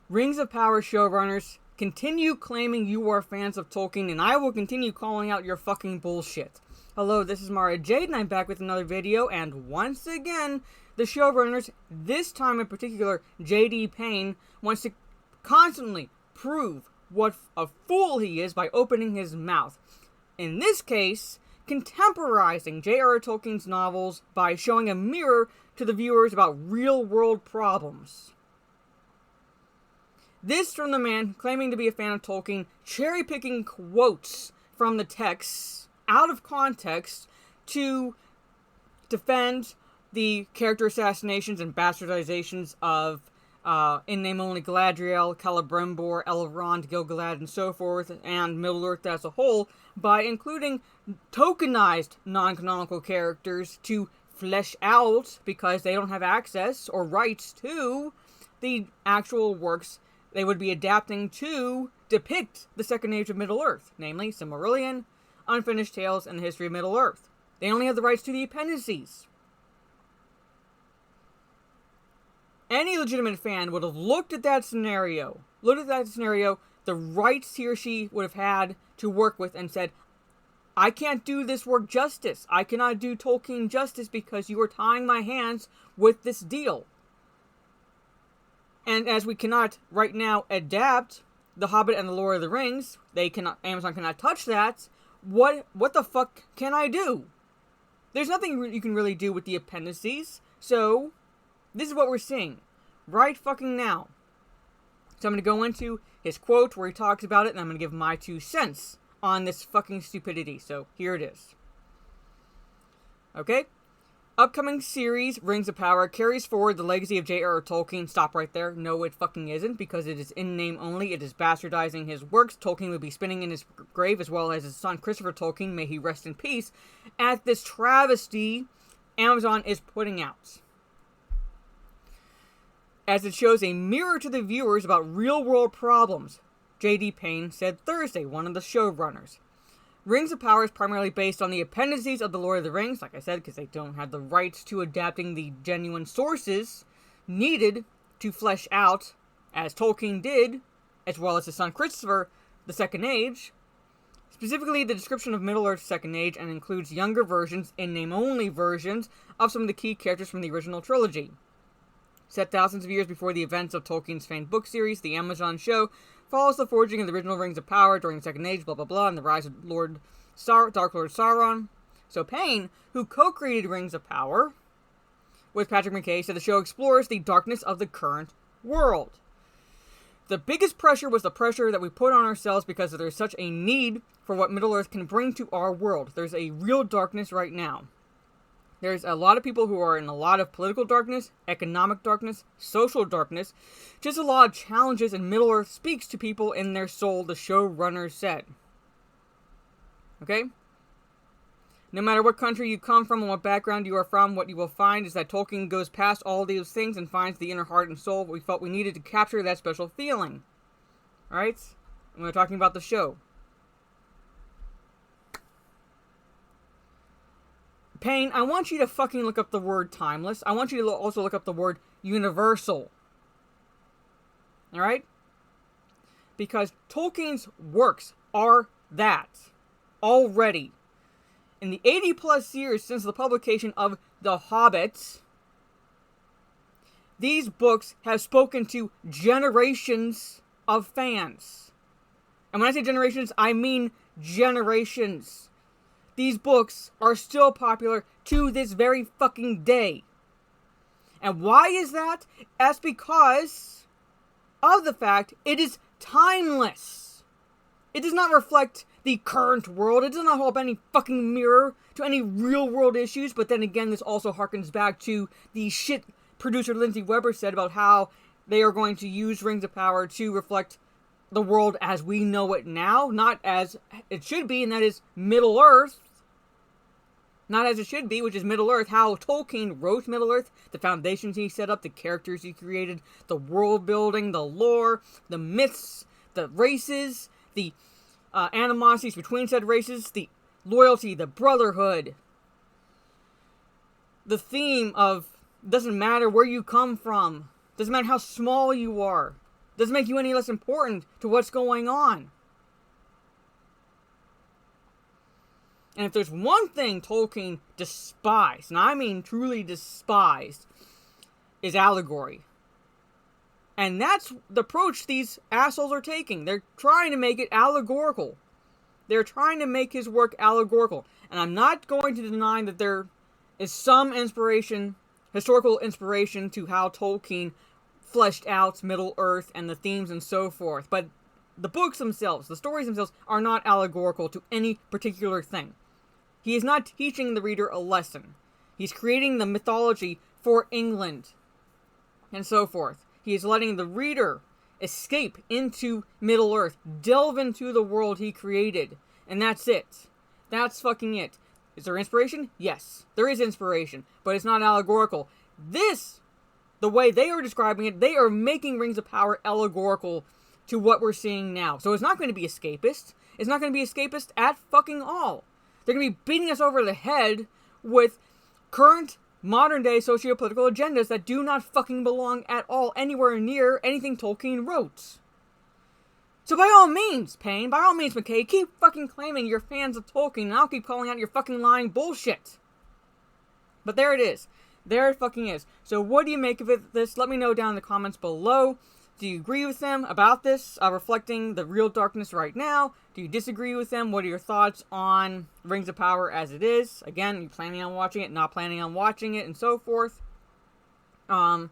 Rings of Power showrunners, continue claiming you are fans of Tolkien, and I will continue calling out your fucking bullshit. Hello, this is Mara Jade, and I'm back with another video, and once again, the showrunners, this time in particular, J.D. Payne, wants to constantly prove what a fool he is by opening his mouth. In this case, contemporizing J.R.R. Tolkien's novels by showing a mirror to the viewers about real-world problems. This from the man claiming to be a fan of Tolkien, cherry-picking quotes from the texts out of context to defend the character assassinations and bastardizations of, in name only, Galadriel, Celebrimbor, Elrond, Gil-galad, and so forth, and Middle-earth as a whole, by including tokenized non-canonical characters to flesh out, because they don't have access or rights to the actual works they would be adapting to depict the Second Age of Middle-earth, namely Silmarillion, Unfinished Tales, and the History of Middle-earth. They only have the rights to the appendices. Any legitimate fan would have looked at that scenario, the rights he or she would have had to work with, and said, I can't do this work justice. I cannot do Tolkien justice because you are tying my hands with this deal. And as we cannot right now adapt The Hobbit and the Lord of the Rings, Amazon cannot touch that. What the fuck can I do? There's nothing you can really do with the appendices. So, this is what we're seeing right fucking now. So I'm going to go into his quote where he talks about it, and I'm going to give my 2 cents on this fucking stupidity. So, here it is. Okay? Upcoming series, Rings of Power, carries forward the legacy of J.R.R. Tolkien. Stop right there. No, it fucking isn't, because it is in name only. It is bastardizing his works. Tolkien would be spinning in his grave, as well as his son Christopher Tolkien, may he rest in peace, at this travesty Amazon is putting out, as it shows a mirror to the viewers about real-world problems, J.D. Payne said Thursday, one of the showrunners. Rings of Power is primarily based on the appendices of The Lord of the Rings, like I said, because they don't have the rights to adapting the genuine sources needed to flesh out, as Tolkien did, as well as his son Christopher, the Second Age. Specifically, the description of Middle-earth's Second Age, and includes younger versions, in name-only versions, of some of the key characters from the original trilogy. Set thousands of years before the events of Tolkien's famed book series, the Amazon show follows the forging of the original Rings of Power during the Second Age, blah blah blah, and the rise of Dark Lord Sauron. So Payne, who co-created Rings of Power with Patrick McKay, said the show explores the darkness of the current world. The biggest pressure was the pressure that we put on ourselves because there's such a need for what Middle-earth can bring to our world. There's a real darkness right now. There's a lot of people who are in a lot of political darkness, economic darkness, social darkness, just a lot of challenges, and Middle-earth speaks to people in their soul, the showrunner said. Okay? No matter what country you come from and what background you are from, what you will find is that Tolkien goes past all these things and finds the inner heart and soul. We felt we needed to capture that special feeling. Alright? And we're talking about the show. Payne, I want you to fucking look up the word timeless. I want you to also look up the word universal. Alright? Because Tolkien's works are that. Already. In the 80-plus years since the publication of The Hobbit, these books have spoken to generations of fans. And when I say generations, I mean generations. These books are still popular to this very fucking day. And why is that? That's because of the fact it is timeless. It does not reflect the current world. It does not hold up any fucking mirror to any real world issues. But then again, this also harkens back to the shit producer Lindsay Weber said about how they are going to use Rings of Power to reflect the world as we know it now, not as it should be, and that is Middle-earth. Not as it should be, which is Middle-earth, how Tolkien wrote Middle-earth, the foundations he set up, the characters he created, the world building, the lore, the myths, the races, the animosities between said races, the loyalty, the brotherhood, the theme of doesn't matter where you come from, doesn't matter how small you are, Doesn't make you any less important to what's going on. And if there's one thing Tolkien despised, and I mean truly despised, is allegory. And that's the approach these assholes are taking. They're trying to make it allegorical. They're trying to make his work allegorical. And I'm not going to deny that there is some inspiration, historical inspiration, to how Tolkien fleshed out Middle-earth and the themes and so forth. But the books themselves, the stories themselves, are not allegorical to any particular thing. He is not teaching the reader a lesson. He's creating the mythology for England and so forth. He is letting the reader escape into Middle-earth, delve into the world he created, and that's it. That's fucking it. Is there inspiration? Yes, there is inspiration, but it's not allegorical. This, the way they are describing it, they are making Rings of Power allegorical to what we're seeing now. So it's not going to be escapist. It's not going to be escapist at fucking all. They're going to be beating us over the head with current modern-day socio-political agendas that do not fucking belong at all anywhere near anything Tolkien wrote. So by all means, Payne, by all means, McKay, keep fucking claiming you're fans of Tolkien, and I'll keep calling out your fucking lying bullshit. But there it is. There it fucking is. So what do you make of this? Let me know down in the comments below. Do you agree with them about this, reflecting the real darkness right now? Do you disagree with them? What are your thoughts on Rings of Power as it is? Again, you planning on watching it, not planning on watching it, and so forth. When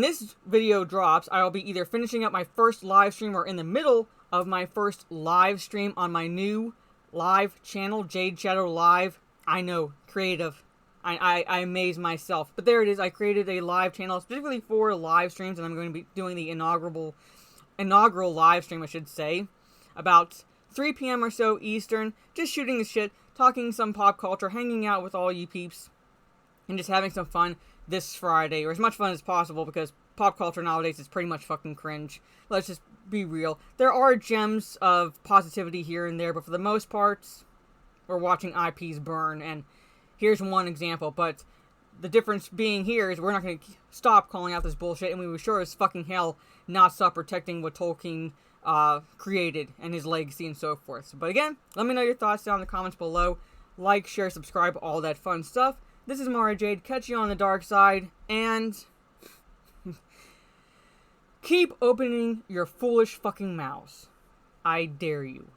this video drops, I'll be either finishing up my first live stream or in the middle of my first live stream on my new live channel, Jade Shadow Live. I know, creative. I amaze myself. But there it is. I created a live channel specifically for live streams, and I'm going to be doing the inaugural live stream, I should say, about 3 p.m. or so Eastern, just shooting the shit, talking some pop culture, hanging out with all you peeps, and just having some fun this Friday, or as much fun as possible, because pop culture nowadays is pretty much fucking cringe. Let's just be real. There are gems of positivity here and there, but for the most part, we're watching IPs burn, and here's one example, but the difference being here is we're not going to stop calling out this bullshit, and we will sure as fucking hell not stop protecting what Tolkien created and his legacy and so forth. But again, let me know your thoughts down in the comments below. Like, share, subscribe, all that fun stuff. This is Mara Jade, catch you on the dark side, and keep opening your foolish fucking mouths. I dare you.